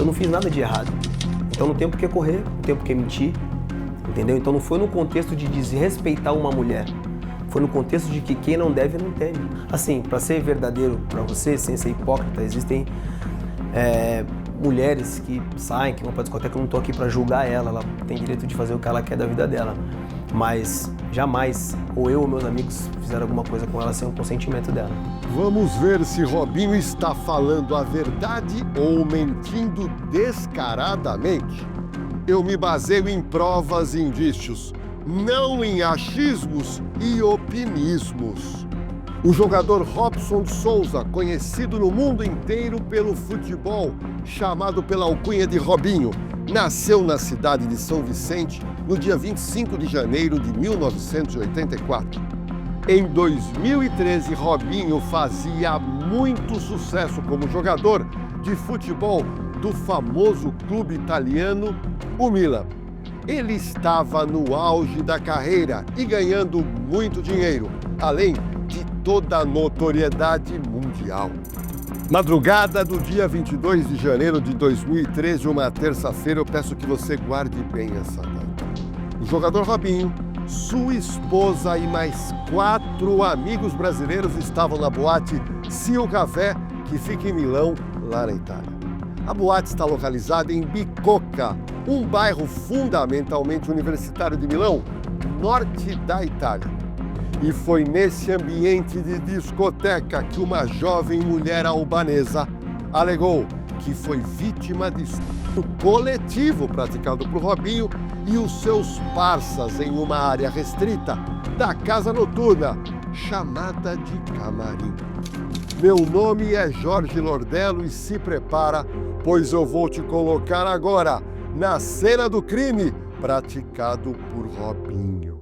eu não fiz nada de errado. Então não tem por que correr, não tem por que mentir, entendeu? Então não foi no contexto de desrespeitar uma mulher. Foi no contexto de que quem não deve, não teme. Assim, para ser verdadeiro para você, sem ser hipócrita, existem mulheres que saem, que vão pra discoteca, eu não tô aqui para julgar ela tem direito de fazer o que ela quer da vida dela. Mas jamais, ou eu ou meus amigos, fizeram alguma coisa com ela sem o consentimento dela. Vamos ver se Robinho está falando a verdade ou mentindo descaradamente. Eu me baseio em provas e indícios, não em achismos e opinismos. O jogador Robson de Souza, conhecido no mundo inteiro pelo futebol, chamado pela alcunha de Robinho, nasceu na cidade de São Vicente no dia 25 de janeiro de 1984. Em 2013, Robinho fazia muito sucesso como jogador de futebol do famoso clube italiano, o Milan. Ele estava no auge da carreira e ganhando muito dinheiro, além de toda a notoriedade mundial. Madrugada do dia 22 de janeiro de 2013, uma terça-feira, eu peço que você guarde bem essa data. O jogador Robinho, sua esposa e mais 4 amigos brasileiros estavam na boate Sil Café, que fica em Milão, lá na Itália. A boate está localizada em Bicocca, um bairro fundamentalmente universitário de Milão, norte da Itália. E foi nesse ambiente de discoteca que uma jovem mulher albanesa alegou que foi vítima de estupro coletivo praticado por Robinho e os seus parças em uma área restrita da casa noturna, chamada de camarim. Meu nome é Jorge Lordello e se prepara, pois eu vou te colocar agora na cena do crime praticado por Robinho.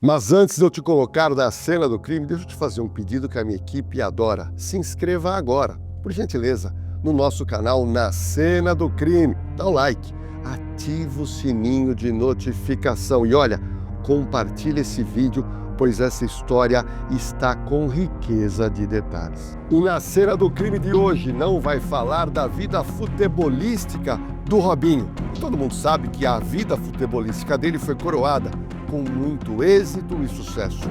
Mas antes de eu te colocar na cena do crime, deixa eu te fazer um pedido que a minha equipe adora. Se inscreva agora, por gentileza, no nosso canal Na Cena do Crime. Dá um like, ativa o sininho de notificação e olha, compartilhe esse vídeo, pois essa história está com riqueza de detalhes. O Na Cena do Crime de hoje não vai falar da vida futebolística do Robinho. Todo mundo sabe que a vida futebolística dele foi coroada com muito êxito e sucesso.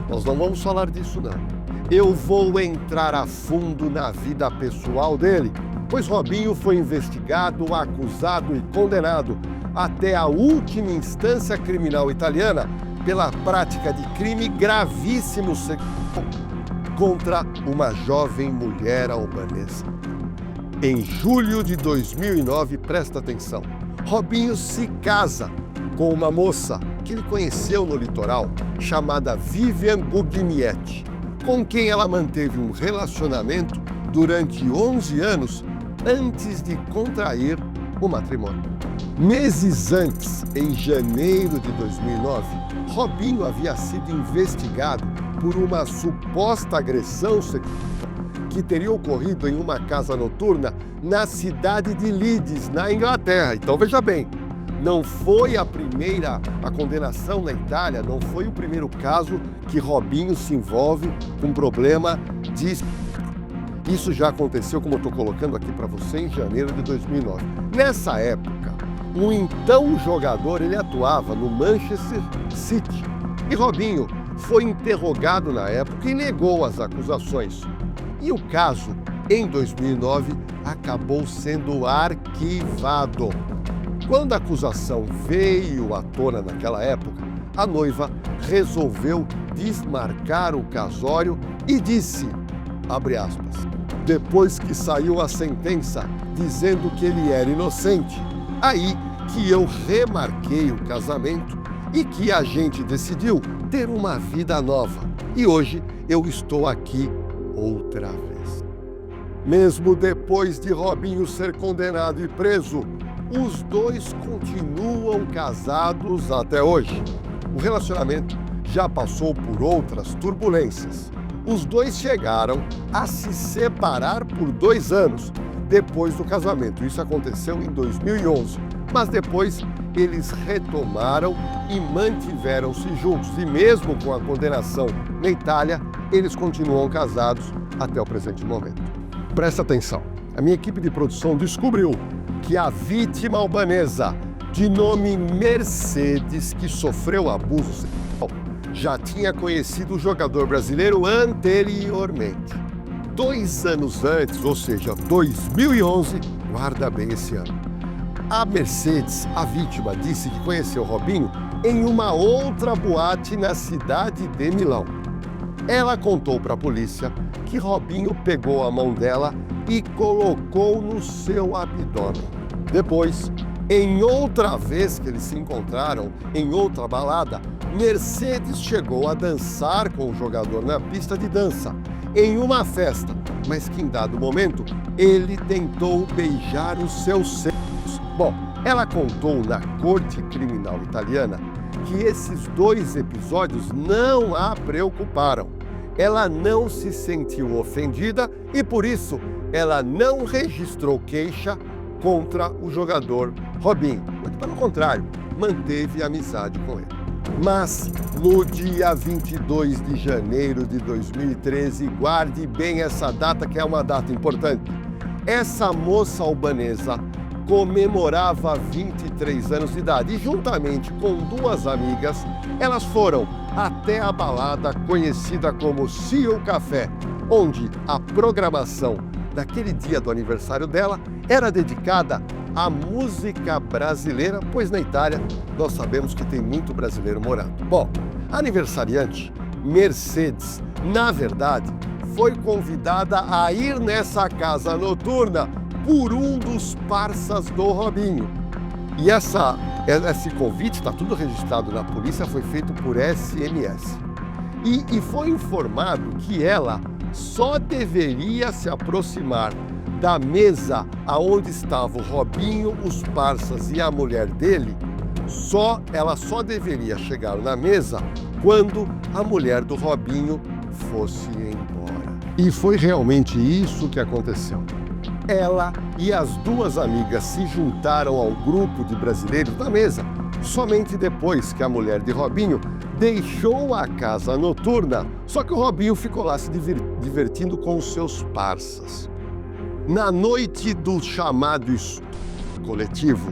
Nós não vamos falar disso, não. Eu vou entrar a fundo na vida pessoal dele, pois Robinho foi investigado, acusado e condenado até a última instância criminal italiana pela prática de crime gravíssimo sexual contra uma jovem mulher albanesa. Em julho de 2009, presta atenção, Robinho se casa com uma moça que ele conheceu no litoral, chamada Vivian Guglielminetti, com quem ela manteve um relacionamento durante 11 anos antes de contrair o matrimônio. Meses antes, em janeiro de 2009, Robinho havia sido investigado por uma suposta agressão sexual que teria ocorrido em uma casa noturna na cidade de Leeds, na Inglaterra. Então veja bem, não foi a condenação na Itália, não foi o primeiro caso que Robinho se envolve com problema de... Isso já aconteceu, como eu estou colocando aqui para você, em janeiro de 2009. Nessa época, o então jogador, ele atuava no Manchester City. E Robinho foi interrogado na época e negou as acusações. E o caso, em 2009, acabou sendo arquivado. Quando a acusação veio à tona naquela época, a noiva resolveu desmarcar o casório e disse, abre aspas, depois que saiu a sentença dizendo que ele era inocente, aí que eu remarquei o casamento e que a gente decidiu ter uma vida nova. E hoje eu estou aqui outra vez. Mesmo depois de Robinho ser condenado e preso, os dois continuam casados até hoje. O relacionamento já passou por outras turbulências. Os dois chegaram a se separar por 2 anos depois do casamento. Isso aconteceu em 2011. Mas depois eles retomaram e mantiveram-se juntos. E mesmo com a condenação na Itália, eles continuam casados até o presente momento. Presta atenção, a minha equipe de produção descobriu que a vítima albanesa, de nome Mercedes, que sofreu abuso sexual, já tinha conhecido o jogador brasileiro anteriormente. 2 anos antes, ou seja, 2011, guarda bem esse ano. A Mercedes, a vítima, disse que conheceu Robinho em uma outra boate na cidade de Milão. Ela contou para a polícia que Robinho pegou a mão dela e colocou no seu abdômen. Depois, em outra vez que eles se encontraram, em outra balada, Mercedes chegou a dançar com o jogador na pista de dança, em uma festa, mas que em dado momento ele tentou beijar os seus seios. Bom, ela contou na corte criminal italiana que esses 2 episódios não a preocuparam. Ela não se sentiu ofendida e, por isso, ela não registrou queixa contra o jogador Robinho. Muito pelo contrário, manteve amizade com ele. Mas, no dia 22 de janeiro de 2013, guarde bem essa data, que é uma data importante, essa moça albanesa comemorava 23 anos de idade e, juntamente com 2 amigas, elas foram até a balada conhecida como Cio Café, onde a programação daquele dia do aniversário dela era dedicada à música brasileira, pois na Itália nós sabemos que tem muito brasileiro morando. Bom, a aniversariante, Mercedes, na verdade, foi convidada a ir nessa casa noturna por um dos parças do Robinho. E esse convite, está tudo registrado na polícia, foi feito por SMS. E foi informado que ela só deveria se aproximar da mesa aonde estava o Robinho, os parças e a mulher dele. Ela só deveria chegar na mesa quando a mulher do Robinho fosse embora. E foi realmente isso que aconteceu. Ela e as 2 amigas se juntaram ao grupo de brasileiros da mesa, somente depois que a mulher de Robinho deixou a casa noturna, só que o Robinho ficou lá se divertindo com os seus parças. Na noite do chamado coletivo,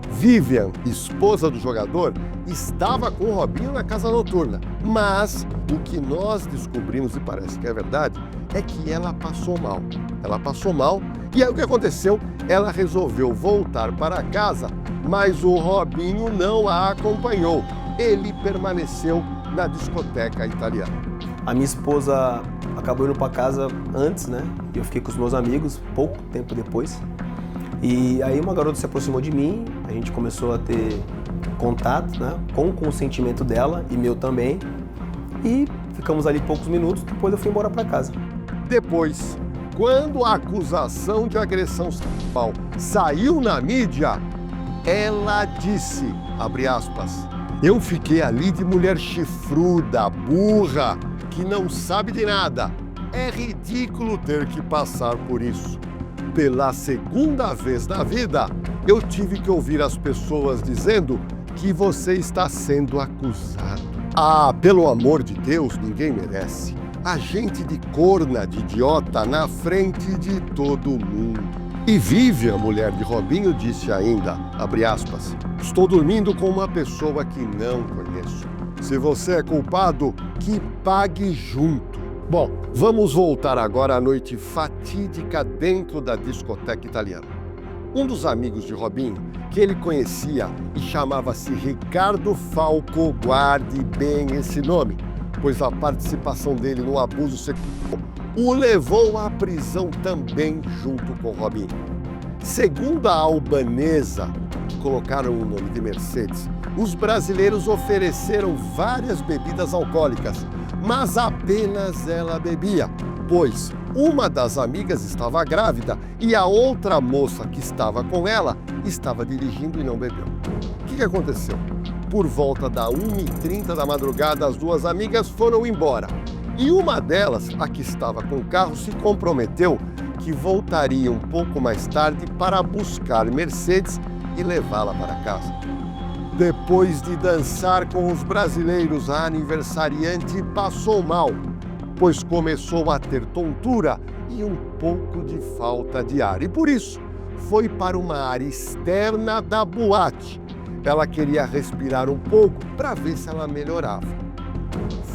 Vivian, esposa do jogador, estava com o Robinho na casa noturna, mas o que nós descobrimos, e parece que é verdade, é que ela passou mal. Ela passou mal e aí o que aconteceu? Ela resolveu voltar para casa, mas o Robinho não a acompanhou. Ele permaneceu na discoteca italiana. A minha esposa acabou indo para casa antes, né? E eu fiquei com os meus amigos pouco tempo depois. E aí uma garota se aproximou de mim, a gente começou a ter contato, né? Com o consentimento dela e meu também. E ficamos ali poucos minutos, depois eu fui embora para casa. Depois, quando a acusação de agressão sexual saiu na mídia, ela disse, abre aspas, eu fiquei ali de mulher chifruda, burra, que não sabe de nada. É ridículo ter que passar por isso. Pela 2ª vez na vida, eu tive que ouvir as pessoas dizendo que você está sendo acusado. Ah, pelo amor de Deus, ninguém merece. A gente de corna, de idiota, na frente de todo mundo. E Vivian, a mulher de Robinho, disse ainda, abre aspas, estou dormindo com uma pessoa que não conheço. Se você é culpado, que pague junto. Bom, vamos voltar agora à noite fatídica dentro da discoteca italiana. Um dos amigos de Robinho, que ele conhecia e chamava-se Ricardo Falco, guarde bem esse nome, pois a participação dele no abuso sexual o levou à prisão também junto com Robinho. Segundo a albanesa, que colocaram o nome de Mercedes, os brasileiros ofereceram várias bebidas alcoólicas, mas apenas ela bebia, pois uma das amigas estava grávida e a outra moça que estava com ela estava dirigindo e não bebeu. O que aconteceu? Por volta da 1h30 da madrugada, as 2 amigas foram embora. E uma delas, a que estava com o carro, se comprometeu que voltaria um pouco mais tarde para buscar Mercedes e levá-la para casa. Depois de dançar com os brasileiros, a aniversariante passou mal, pois começou a ter tontura e um pouco de falta de ar. E por isso, foi para uma área externa da boate. Ela queria respirar um pouco para ver se ela melhorava.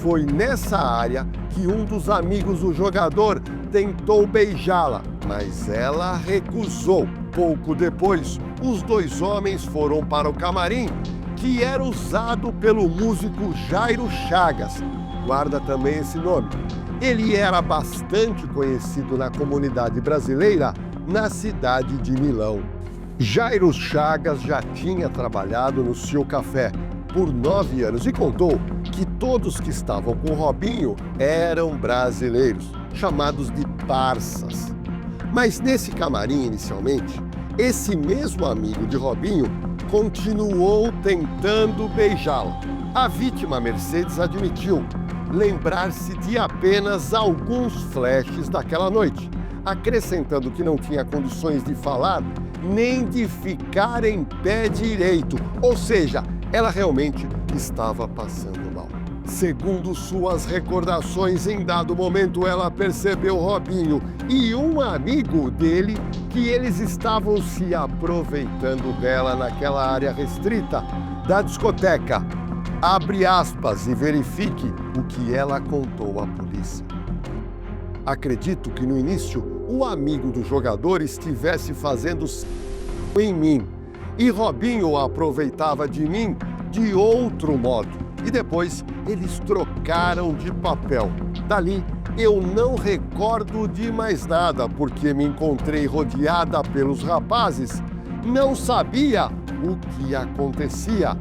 Foi nessa área que um dos amigos do jogador tentou beijá-la, mas ela recusou. Pouco depois, os dois homens foram para o camarim, que era usado pelo músico Jairo Chagas. Guarda também esse nome. Ele era bastante conhecido na comunidade brasileira na cidade de Milão. Jairo Chagas já tinha trabalhado no Seu Café por 9 anos e contou que todos que estavam com Robinho eram brasileiros, chamados de parças. Mas nesse camarim, inicialmente, esse mesmo amigo de Robinho continuou tentando beijá-la. A vítima, Mercedes, admitiu lembrar-se de apenas alguns flashes daquela noite, acrescentando que não tinha condições de falar nem de ficar em pé direito, ou seja, ela realmente estava passando mal. Segundo suas recordações, em dado momento ela percebeu Robinho e um amigo dele que eles estavam se aproveitando dela naquela área restrita da discoteca. Abre aspas e verifique o que ela contou à polícia. Acredito que no início o amigo do jogador estivesse fazendo em mim e Robinho aproveitava de mim de outro modo. E depois eles trocaram de papel. Dali eu não recordo de mais nada, porque me encontrei rodeada pelos rapazes. Não sabia o que acontecia.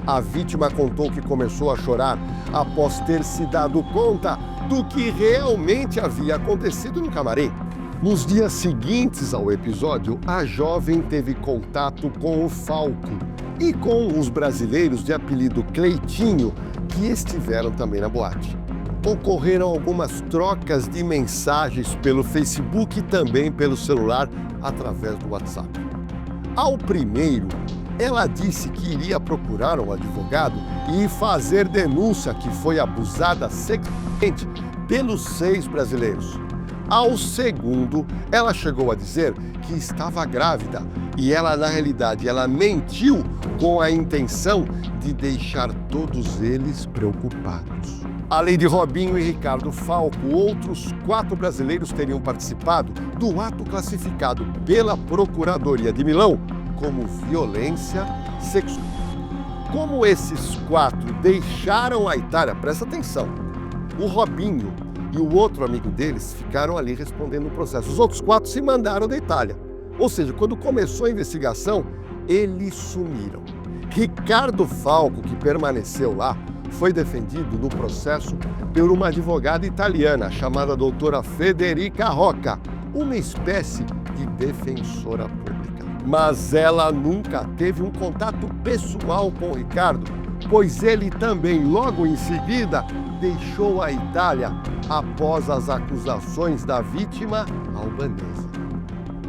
A vítima contou que começou a chorar após ter se dado conta do que realmente havia acontecido no camarim. Nos dias seguintes ao episódio, a jovem teve contato com o Falco e com os brasileiros de apelido Cleitinho, que estiveram também na boate. Ocorreram algumas trocas de mensagens pelo Facebook e também pelo celular através do WhatsApp. Ao primeiro, ela disse que iria procurar um advogado e fazer denúncia que foi abusada sexualmente pelos 6 brasileiros. Ao segundo, ela chegou a dizer que estava grávida e ela, na realidade, ela mentiu com a intenção de deixar todos eles preocupados. Além de Robinho e Ricardo Falco, outros 4 brasileiros teriam participado do ato classificado pela Procuradoria de Milão como violência sexual. Como esses 4 deixaram a Itália, presta atenção, o Robinho e o outro amigo deles ficaram ali respondendo o processo. Os outros 4 se mandaram da Itália. Ou seja, quando começou a investigação, eles sumiram. Ricardo Falco, que permaneceu lá, foi defendido no processo por uma advogada italiana chamada doutora Federica Rocca, uma espécie de defensora pública. Mas ela nunca teve um contato pessoal com Ricardo, pois ele também, logo em seguida, deixou a Itália após as acusações da vítima albanesa.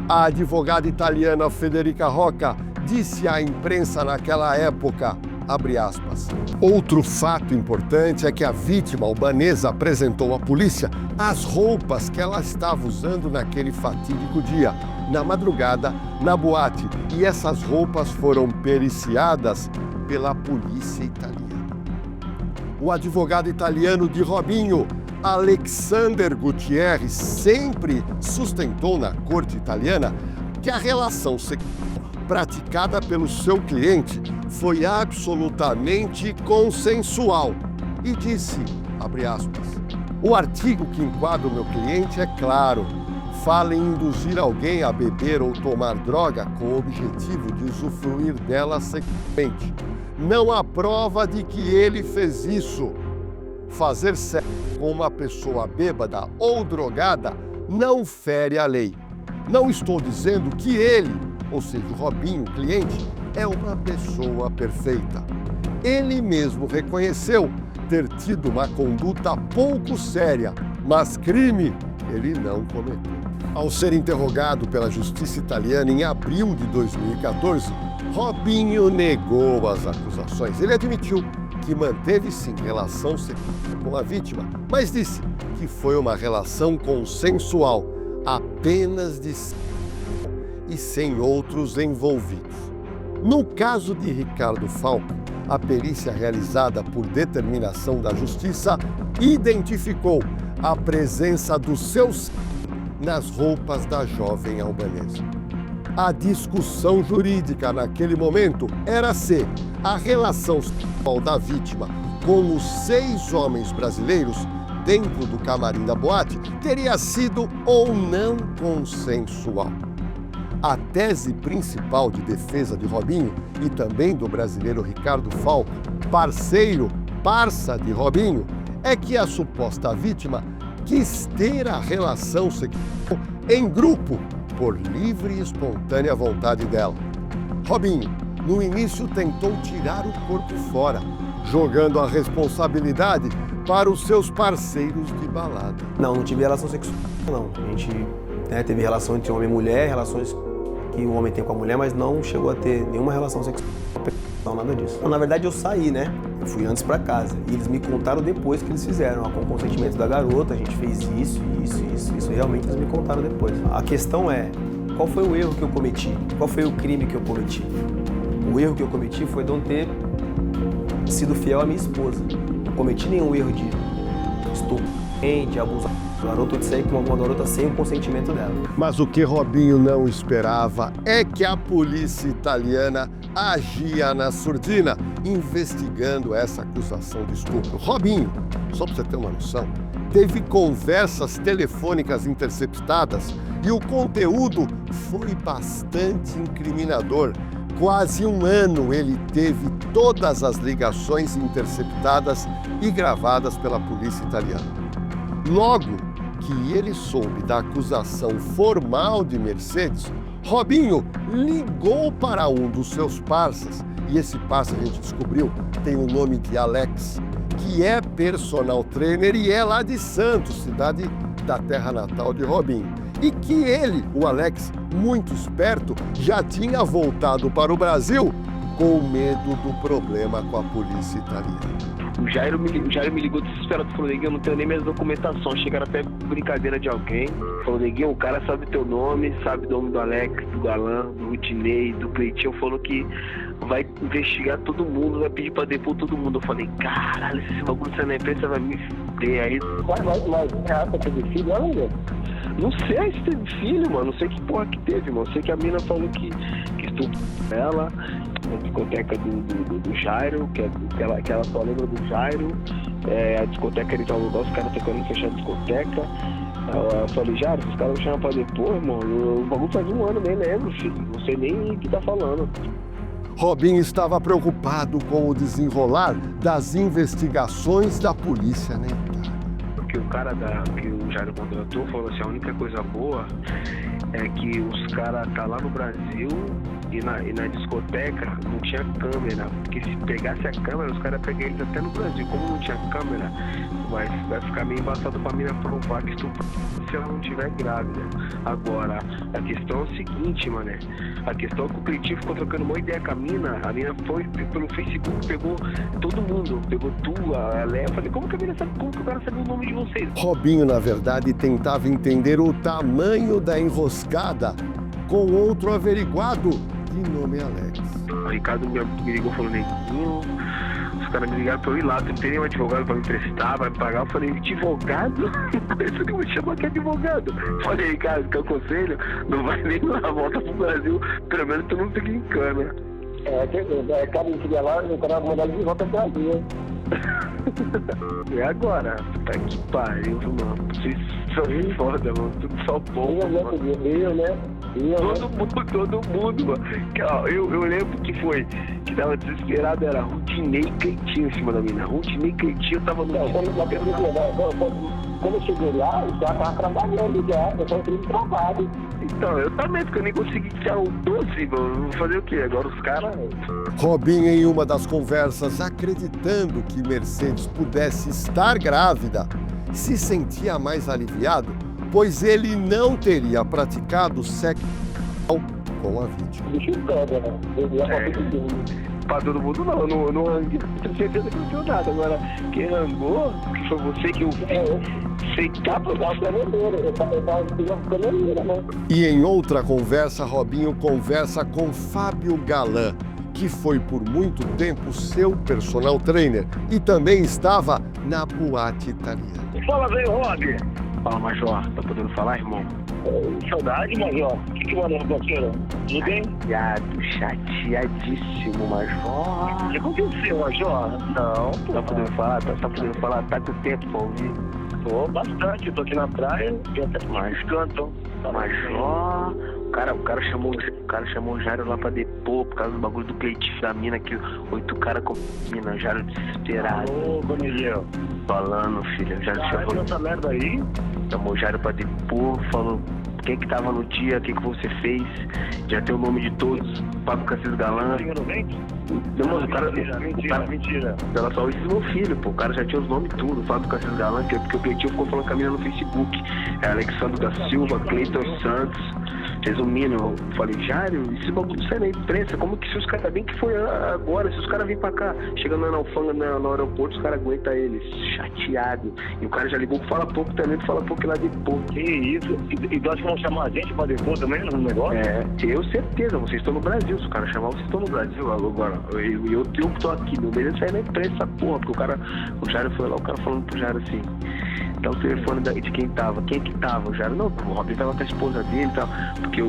A advogada italiana Federica Rocca disse à imprensa naquela época, abre aspas, outro fato importante é que a vítima albanesa apresentou à polícia as roupas que ela estava usando naquele fatídico dia, na madrugada, na boate, e essas roupas foram periciadas pela polícia italiana. O advogado italiano de Robinho, Alexander Gutierrez, sempre sustentou na corte italiana que a relação sexual praticada pelo seu cliente foi absolutamente consensual e disse, abre aspas, o artigo que enquadra o meu cliente é claro, fala em induzir alguém a beber ou tomar droga com o objetivo de usufruir dela sexualmente. Não há prova de que ele fez isso. Fazer sexo com uma pessoa bêbada ou drogada não fere a lei. Não estou dizendo que ele, ou seja, o Robinho, o cliente, é uma pessoa perfeita. Ele mesmo reconheceu ter tido uma conduta pouco séria, mas crime ele não cometeu. Ao ser interrogado pela justiça italiana em abril de 2014, Robinho negou as acusações. Ele admitiu que manteve sim relação sexual com a vítima, mas disse que foi uma relação consensual, apenas de e sem outros envolvidos. No caso de Ricardo Falco, a perícia realizada por determinação da Justiça identificou a presença do seu sangue nas roupas da jovem albanesa. A discussão jurídica naquele momento era se a relação sexual da vítima com os 6 homens brasileiros dentro do camarim da boate teria sido ou não consensual. A tese principal de defesa de Robinho e também do brasileiro Ricardo Falco, parça de Robinho, é que a suposta vítima quis ter a relação sexual em grupo, por livre e espontânea vontade dela. Robinho, no início, tentou tirar o corpo fora, jogando a responsabilidade para os seus parceiros de balada. Não tive relação sexual, não. A gente teve relação entre homem e mulher, relações que o homem tem com a mulher, mas não chegou a ter nenhuma relação sexual, não, nada disso. Na verdade, eu saí, né? Eu fui antes para casa e eles me contaram depois que eles fizeram, com o consentimento da garota, a gente fez isso, realmente eles me contaram depois. A questão é, qual foi o erro que eu cometi? Qual foi o crime que eu cometi? O erro que eu cometi foi não ter sido fiel à minha esposa. Não cometi nenhum erro de estupro, de abusar da garota, ou de sair com alguma garota sem o consentimento dela. Mas o que Robinho não esperava é que a polícia italiana agia na surdina, investigando essa acusação de estupro. Robinho, só para você ter uma noção, teve conversas telefônicas interceptadas e o conteúdo foi bastante incriminador. Quase um ano ele teve todas as ligações interceptadas e gravadas pela polícia italiana. Logo que ele soube da acusação formal de Mercedes, Robinho ligou para um dos seus parceiros, e esse parceiro a gente descobriu tem o nome de Alex, que é personal trainer e é lá de Santos, cidade da terra natal de Robinho. E que ele, o Alex, muito esperto, já tinha voltado para o Brasil com medo do problema com a polícia italiana. O Jairo me ligou desesperado, falou, Neguinho, eu não tenho nem minhas documentações, chegaram até brincadeira de alguém. Falou, Neguinho, o cara sabe teu nome, sabe o nome do Alex, do Galan, do Rudinei, do Cleitinho, falou que vai investigar todo mundo, vai pedir pra depor todo mundo. Eu falei, caralho, se esse bagulho sair na imprensa vai me fuder aí. Mas reata teve filho, olha, Não sei se teve filho, mano, não sei que porra que teve, mano. Sei que a mina falou que estuprou ela, na discoteca do Jairo, que ela só lembra do Jairo, a discoteca ele tá no lugar, os caras estão querendo fechar a discoteca. Eu falei, Jairo, os caras me chamam pra depor, irmão, o bagulho faz um ano, nem lembro, filho, não sei nem o que tá falando. Robinho estava preocupado com o desenrolar das investigações da polícia na Itália. Porque o cara que o Jairo contratou falou assim, a única coisa boa é que os caras tá lá no Brasil e na discoteca não tinha câmera, porque se pegasse a câmera, os caras pegam eles até no Brasil. Como não tinha câmera, vai ficar meio embaçado pra mina provar que estuprou se ela não estiver grávida. Agora, a questão é o seguinte, mané, a questão é que o Cleitinho ficou trocando uma ideia com a mina foi pelo Facebook, pegou todo mundo, pegou tu, a Léa. Eu falei, como que o cara sabe o nome de vocês? Robinho, na verdade, tentava entender o tamanho da emboscada com outro averiguado de nome Alex. O Ricardo me ligou falando, Neguinho, os caras me ligaram pra eu ir lá, tu tem um advogado pra me emprestar, vai me pagar? Eu falei, advogado? Isso que eu vou chamar que advogado. Eu falei, Ricardo, que eu aconselho, não vai nem lá, volta pro Brasil, pelo menos tu não fica em cana. cara, ele queria lá, o cara mandar ele de volta pro Brasil. E agora? Tá que pariu, mano. Vocês são foda, mano. Tudo só bom. Todo mundo, mano. Eu lembro que tava desesperado, era Rudinei e Cleitinho em cima da mina. Rudinei e Cleitinho tava no. Quando eu cheguei lá, eu já tava trabalhando já, eu tava tendo trabalho. Então, eu também, porque eu nem consegui tirar o doce, mano. Vou fazer o quê? Agora os caras. Robinho, em uma das conversas, acreditando que Mercedes pudesse estar grávida, se sentia mais aliviado, pois ele não teria praticado sexo com a vítima. O bicho pega, né? pra todo mundo, não. Eu não ranguei, tenho certeza que não deu nada. Agora, quem rangou, que foi você que eu sei que tá por causa da bandeira. Eu tava caminhoneira, né? E em outra conversa, Robinho conversa com Fábio Galan, que foi por muito tempo seu personal trainer e também estava na boate italiana. Fala bem, Rob. Fala, Major, tá podendo falar, irmão? Saudade, Major. O que manda, parceiro? Tudo bem? Chateadíssimo, Major. O que aconteceu, Major? Não, pô. Tá podendo falar? Tá podendo falar? Tá com tempo pra ouvir? Tô bastante, tô aqui na praia e até mais cantam. Major, o cara chamou o Jairo lá pra depor por causa do bagulho do Cleitinho da mina, que 8 caras com mina, Jairo desesperado. Ô, Cornelio. Falando, filho, o Jairo Chamou essa merda aí? chamou o Jairo pra depor, falou quem que tava no dia, o que você fez, já tem o nome de todos, Fábio Cassis Galan. Não, mano, Mentira. Ela só isso meu filho, pô. O cara já tinha os nomes tudo, Fábio Cassis Galan, porque o Cleitinho ficou falando com a mina no Facebook. É Alexandre da Silva, Cleiton Santos. Resumindo, eu falei, Jairo, esse bagulho sai na imprensa, como que se os caras, bem que foi agora, se os caras vêm pra cá, chegando na alfândega no aeroporto, os caras aguentam eles, chateado. E o cara já ligou pro Fala Pouco também, pro Fala Pouco lá depor. Que isso? E tu acha que vão chamar a gente pra depor também no negócio? É, eu certeza, vocês estão no Brasil, se o cara chamar, vocês estão no Brasil agora. Eu tô aqui, meu medo é sair na imprensa essa porra, porque o Jairo foi lá, o cara falando pro Jairo assim, dá o telefone de quem tava. Quem que tava? O Jairo, não, o Robin tava com a esposa dele e tal. Porque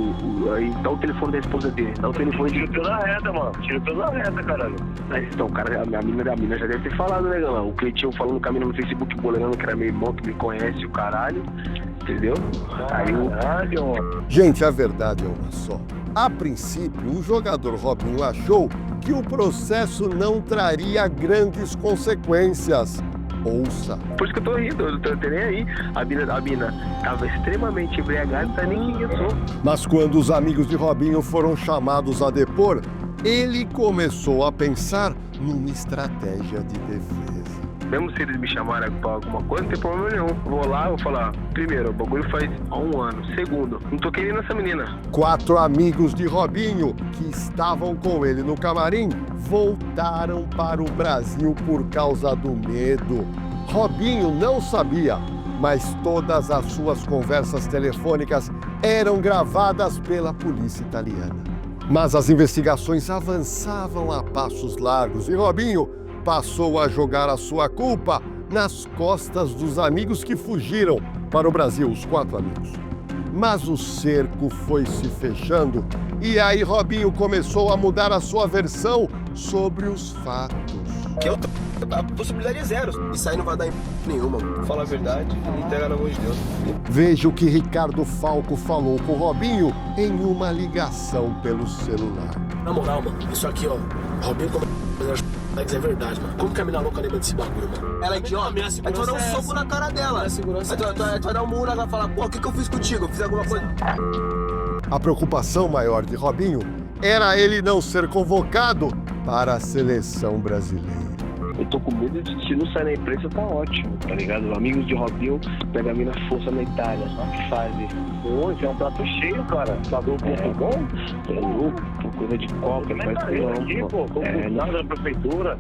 aí dá o telefone da esposa dele. Dá o telefone de. Tira pela reta, mano. Tira pela reta, caralho. Então, o cara, a mina já deve ter falado, né, galera? O Cleitinho falando com a mina no Facebook, boleirando que era meu irmão, que me conhece, o caralho. Entendeu? Caralho, mano. Gente, a verdade é uma só. A princípio, o jogador Robinho achou que o processo não traria grandes consequências. Ouça. Por isso que eu tô rindo, eu não tô nem aí. A mina tava extremamente embriagada, não sabe nem quem eu sou. Mas quando os amigos de Robinho foram chamados a depor, ele começou a pensar numa estratégia de defesa. Mesmo se eles me chamarem pra alguma coisa, não tem problema nenhum. Vou lá, vou falar, primeiro, o bagulho faz há 1 ano. Segundo, não tô querendo essa menina. 4 amigos de Robinho, que estavam com ele no camarim, voltaram para o Brasil por causa do medo. Robinho não sabia, mas todas as suas conversas telefônicas eram gravadas pela polícia italiana. Mas as investigações avançavam a passos largos e Robinho passou a jogar a sua culpa nas costas dos amigos que fugiram para o Brasil, os 4 amigos. Mas o cerco foi se fechando e aí Robinho começou a mudar a sua versão sobre os fatos. Que a possibilidade é zero. Isso aí não vai dar nenhuma. Fala a verdade e entrega na mão de Deus. Veja o que Ricardo Falco falou com Robinho em uma ligação pelo celular. Na moral, mano, isso aqui, ó, Robinho é verdade, mano. Como que a mina louca lembra desse bagulho, mano? Ela é idiota. Aí tu vai dar um soco na cara dela. Aí tu vai dar um murro, ela vai falar, pô, o que eu fiz contigo? Eu fiz alguma coisa. A preocupação maior de Robinho era ele não ser convocado para a seleção brasileira. Eu tô com medo de, se não sair na imprensa, tá ótimo, tá ligado? Amigos de Robinho pegam a mina força na Itália, só que fazem. Pô, isso é um prato cheio, cara. Pagou o corpo bom? É louco, coisa de coca, Mas tá aqui, pô, como nada da prefeitura.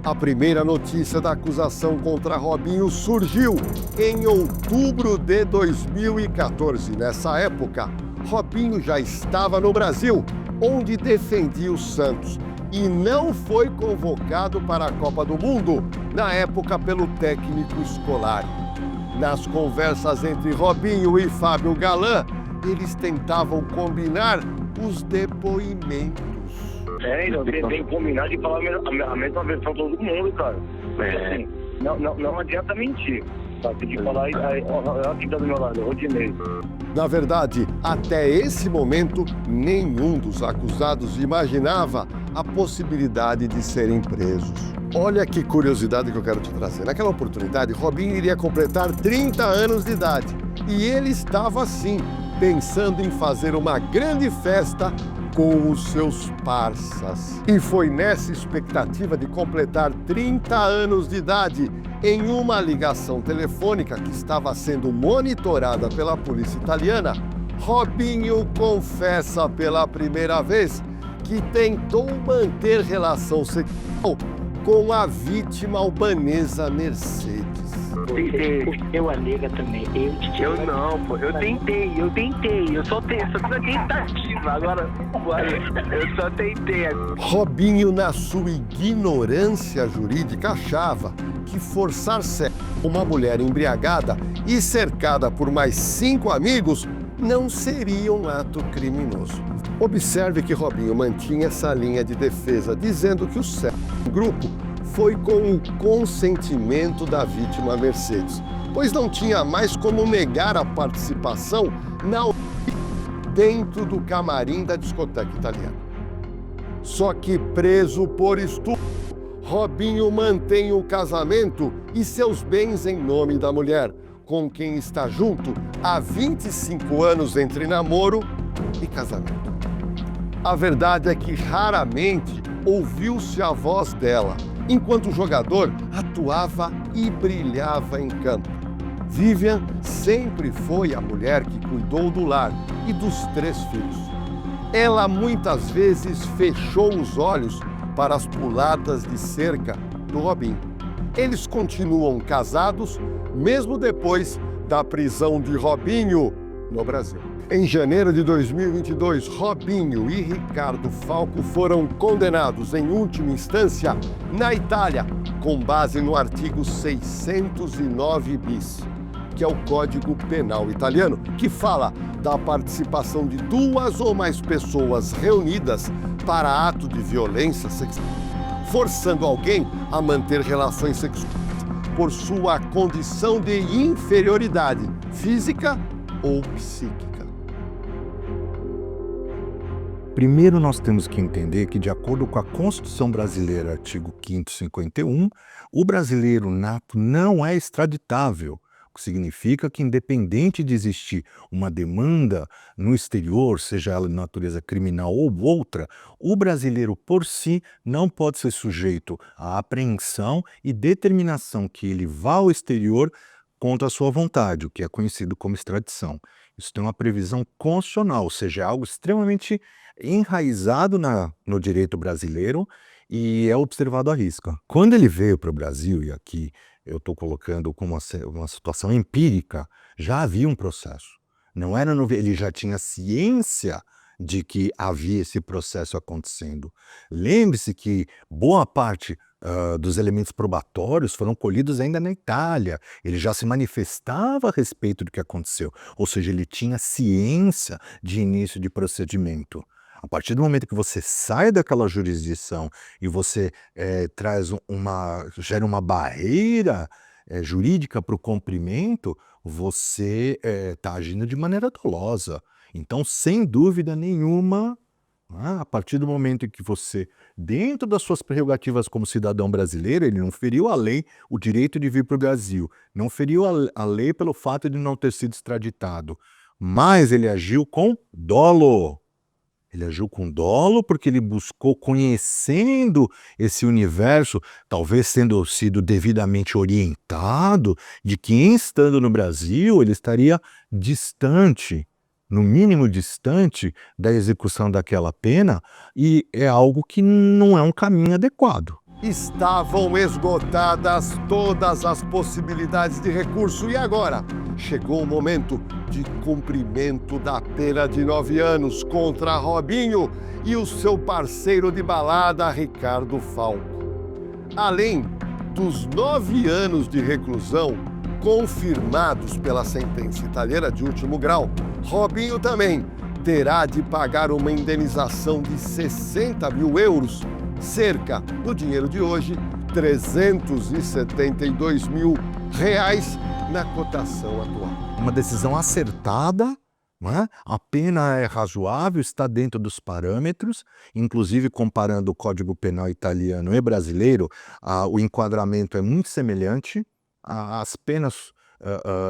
A primeira notícia da acusação contra Robinho surgiu em outubro de 2014. Nessa época, Robinho já estava no Brasil, onde defendia o Santos, e não foi convocado para a Copa do Mundo, na época pelo técnico Scolari. Nas conversas entre Robinho e Fábio Galan, eles tentavam combinar os depoimentos. Então tem que combinar de falar a mesma versão de todo mundo, cara. Assim, não adianta mentir. Tá? Tem que falar aí, ó, aqui tá do meu lado, Rodinei. Na verdade, até esse momento, nenhum dos acusados imaginava a possibilidade de serem presos. Olha que curiosidade que eu quero te trazer. Naquela oportunidade, Robinho iria completar 30 anos de idade. E ele estava, assim, pensando em fazer uma grande festa com os seus parças. E foi nessa expectativa de completar 30 anos de idade, em uma ligação telefônica que estava sendo monitorada pela polícia italiana, Robinho confessa pela primeira vez que tentou manter relação sexual com a vítima albanesa Mercedes. Eu a nega também. Eu não, pô. Eu tentei. Eu só tentativa. Agora, eu só tentei. Robinho, na sua ignorância jurídica, achava que forçar sexo com uma mulher embriagada e cercada por mais 5 amigos não seria um ato criminoso. Observe que Robinho mantinha essa linha de defesa, dizendo que o sexo em grupo foi com o consentimento da vítima Mercedes, pois não tinha mais como negar a participação dentro do camarim da discoteca italiana. Só que preso por estupro, Robinho mantém o casamento e seus bens em nome da mulher, com quem está junto há 25 anos entre namoro e casamento. A verdade é que raramente ouviu-se a voz dela, enquanto o jogador atuava e brilhava em campo. Vivian sempre foi a mulher que cuidou do lar e dos 3 filhos. Ela muitas vezes fechou os olhos para as puladas de cerca do Robinho. Eles continuam casados mesmo depois da prisão de Robinho no Brasil. Em janeiro de 2022, Robinho e Ricardo Falco foram condenados em última instância na Itália, com base no artigo 609 bis, que é o Código Penal italiano, que fala da participação de 2 ou mais pessoas reunidas para ato de violência sexual, forçando alguém a manter relações sexuais por sua condição de inferioridade física ou psíquica. Primeiro, nós temos que entender que, de acordo com a Constituição Brasileira, artigo 5º 51, o brasileiro nato não é extraditável, o que significa que, independente de existir uma demanda no exterior, seja ela de natureza criminal ou outra, o brasileiro por si não pode ser sujeito à apreensão e determinação que ele vá ao exterior contra a sua vontade, o que é conhecido como extradição. Isso tem uma previsão constitucional, ou seja, é algo extremamente enraizado no direito brasileiro e é observado à risca. Quando ele veio para o Brasil, e aqui eu estou colocando como uma situação empírica, já havia um processo. Não era ele já tinha ciência de que havia esse processo acontecendo. Lembre-se que boa parte dos elementos probatórios foram colhidos ainda na Itália. Ele já se manifestava a respeito do que aconteceu, ou seja, ele tinha ciência de início de procedimento. A partir do momento que você sai daquela jurisdição e você gera uma barreira jurídica para o cumprimento, você está agindo de maneira dolosa. Então, sem dúvida nenhuma, a partir do momento em que você, dentro das suas prerrogativas como cidadão brasileiro, ele não feriu a lei, o direito de vir para o Brasil, não feriu a lei pelo fato de não ter sido extraditado, mas ele agiu com dolo. Ele agiu com dolo porque ele buscou, conhecendo esse universo, talvez tendo sido devidamente orientado, de que, estando no Brasil, ele estaria distante, no mínimo distante, da execução daquela pena, e é algo que não é um caminho adequado. Estavam esgotadas todas as possibilidades de recurso e agora chegou o momento de cumprimento da pena de 9 anos contra Robinho e o seu parceiro de balada, Ricardo Falco. Além dos 9 anos de reclusão confirmados pela sentença italiana de último grau, Robinho também terá de pagar uma indenização de 60 mil euros, cerca, no dinheiro de hoje, 372 mil reais na cotação atual. Uma decisão acertada, não é? A pena é razoável, está dentro dos parâmetros, inclusive comparando o Código Penal italiano e brasileiro, o enquadramento é muito semelhante, as penas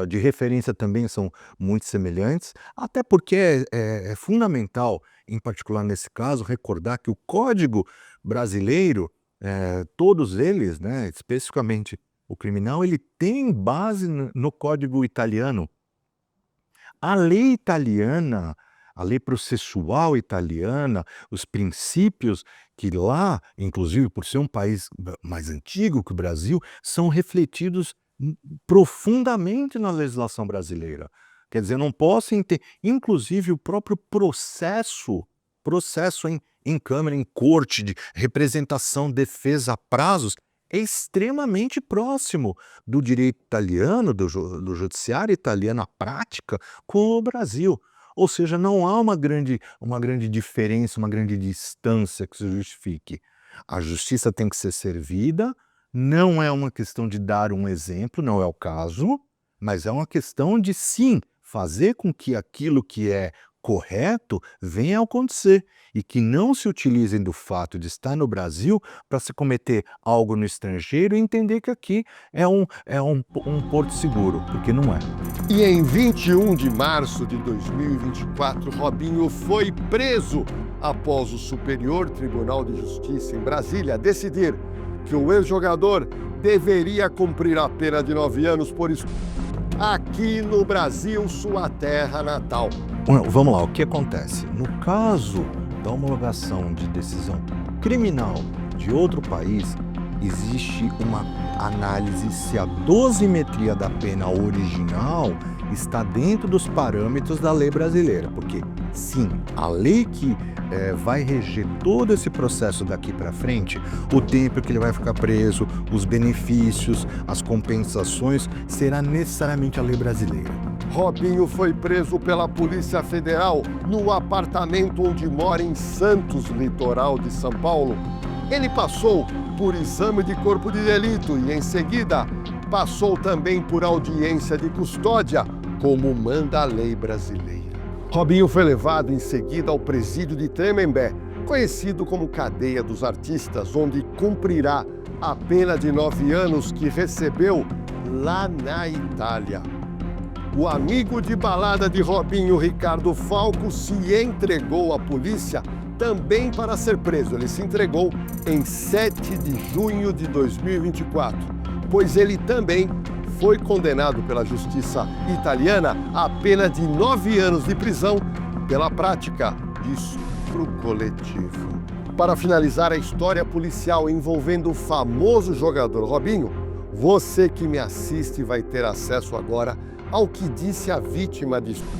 de referência também são muito semelhantes, até porque é fundamental, em particular nesse caso, recordar que o Código brasileiro, todos eles, né, especificamente o criminal, ele tem base no Código italiano. A lei italiana, A lei processual italiana, os princípios que lá, inclusive por ser um país mais antigo que o Brasil, são refletidos profundamente na legislação brasileira. Quer dizer, eu não posso entender, inclusive o próprio processo em câmara, em corte, de representação, defesa, prazos, é extremamente próximo do direito italiano, do judiciário italiano, a prática, com o Brasil. Ou seja, não há uma grande diferença, uma grande distância que se justifique. A justiça tem que ser servida, não é uma questão de dar um exemplo, não é o caso, mas é uma questão de, sim, fazer com que aquilo que é correto venha a acontecer e que não se utilizem do fato de estar no Brasil para se cometer algo no estrangeiro e entender que aqui é um porto seguro, porque não é. E em 21 de março de 2024, Robinho foi preso após o Superior Tribunal de Justiça em Brasília decidir que o ex-jogador deveria cumprir a pena de 9 anos por isso aqui no Brasil, sua terra natal. Vamos lá, o que acontece? No caso da homologação de decisão criminal de outro país, existe uma análise se a dosimetria da pena original está dentro dos parâmetros da lei brasileira, porque sim, a lei que vai reger todo esse processo daqui para frente, o tempo que ele vai ficar preso, os benefícios, as compensações, será necessariamente a lei brasileira. Robinho foi preso pela Polícia Federal no apartamento onde mora em Santos, litoral de São Paulo. Ele passou por exame de corpo de delito e, em seguida, passou também por audiência de custódia, como manda a lei brasileira. Robinho foi levado em seguida ao presídio de Tremembé, conhecido como Cadeia dos Artistas, onde cumprirá a pena de 9 anos que recebeu lá na Itália. O amigo de balada de Robinho, Ricardo Falco, se entregou à polícia também para ser preso. Ele se entregou em 7 de junho de 2024, pois ele também foi condenado pela justiça italiana a pena de 9 anos de prisão pela prática de estupro coletivo. Para finalizar a história policial envolvendo o famoso jogador Robinho, você que me assiste vai ter acesso agora ao que disse a vítima de estupro,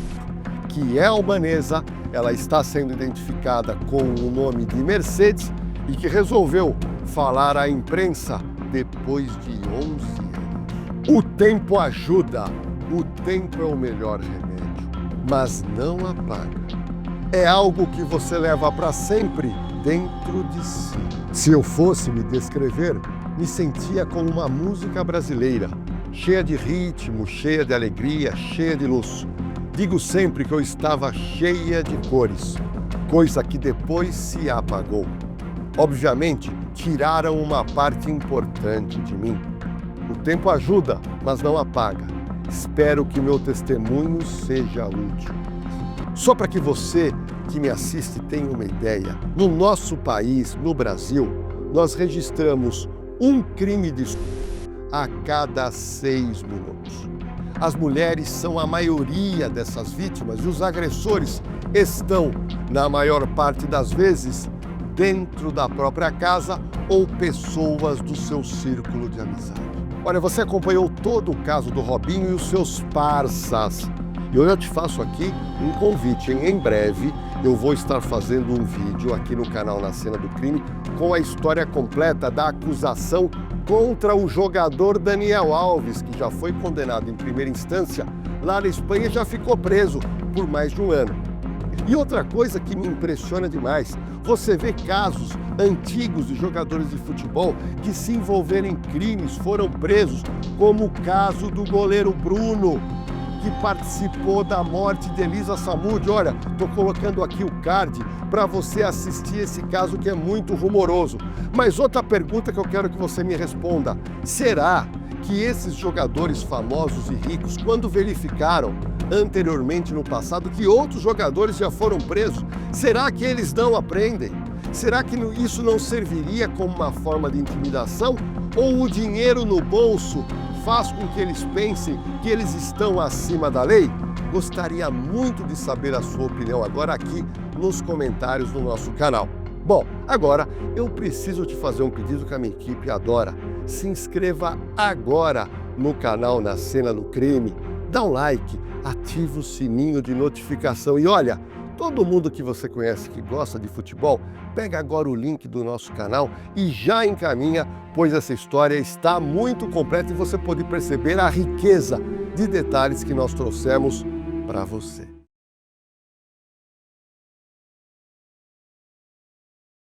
que é albanesa, ela está sendo identificada com o nome de Mercedes e que resolveu falar à imprensa depois de 11 anos. O tempo ajuda, o tempo é o melhor remédio, mas não apaga. É algo que você leva para sempre dentro de si. Se eu fosse me descrever, me sentia como uma música brasileira, cheia de ritmo, cheia de alegria, cheia de luz. Digo sempre que eu estava cheia de cores, coisa que depois se apagou. Obviamente, tiraram uma parte importante de mim. O tempo ajuda, mas não apaga. Espero que meu testemunho seja útil. Só para que você que me assiste tenha uma ideia, no nosso país, no Brasil, nós registramos um crime de estupro a cada 6 minutos. As mulheres são a maioria dessas vítimas e os agressores estão, na maior parte das vezes, dentro da própria casa ou pessoas do seu círculo de amizade. Olha, você acompanhou todo o caso do Robinho e os seus parças. E eu te faço aqui um convite, hein? Em breve eu vou estar fazendo um vídeo aqui no canal Na Cena do Crime com a história completa da acusação contra o jogador Daniel Alves, que já foi condenado em primeira instância lá na Espanha e já ficou preso por mais de 1 ano. E outra coisa que me impressiona demais, você vê casos antigos de jogadores de futebol que se envolveram em crimes, foram presos, como o caso do goleiro Bruno, que participou da morte de Elisa Samúdio. Olha, estou colocando aqui o card para você assistir esse caso que é muito rumoroso. Mas outra pergunta que eu quero que você me responda, será que esses jogadores famosos e ricos, quando verificaram anteriormente no passado que outros jogadores já foram presos, será que eles não aprendem? Será que isso não serviria como uma forma de intimidação? Ou o dinheiro no bolso faz com que eles pensem que eles estão acima da lei? Gostaria muito de saber a sua opinião agora aqui nos comentários do nosso canal. Bom, agora eu preciso te fazer um pedido que a minha equipe adora. Se inscreva agora no canal Na Cena do Crime, dá um like, ativa o sininho de notificação e olha, todo mundo que você conhece que gosta de futebol, pega agora o link do nosso canal e já encaminha, pois essa história está muito completa e você pode perceber a riqueza de detalhes que nós trouxemos para você.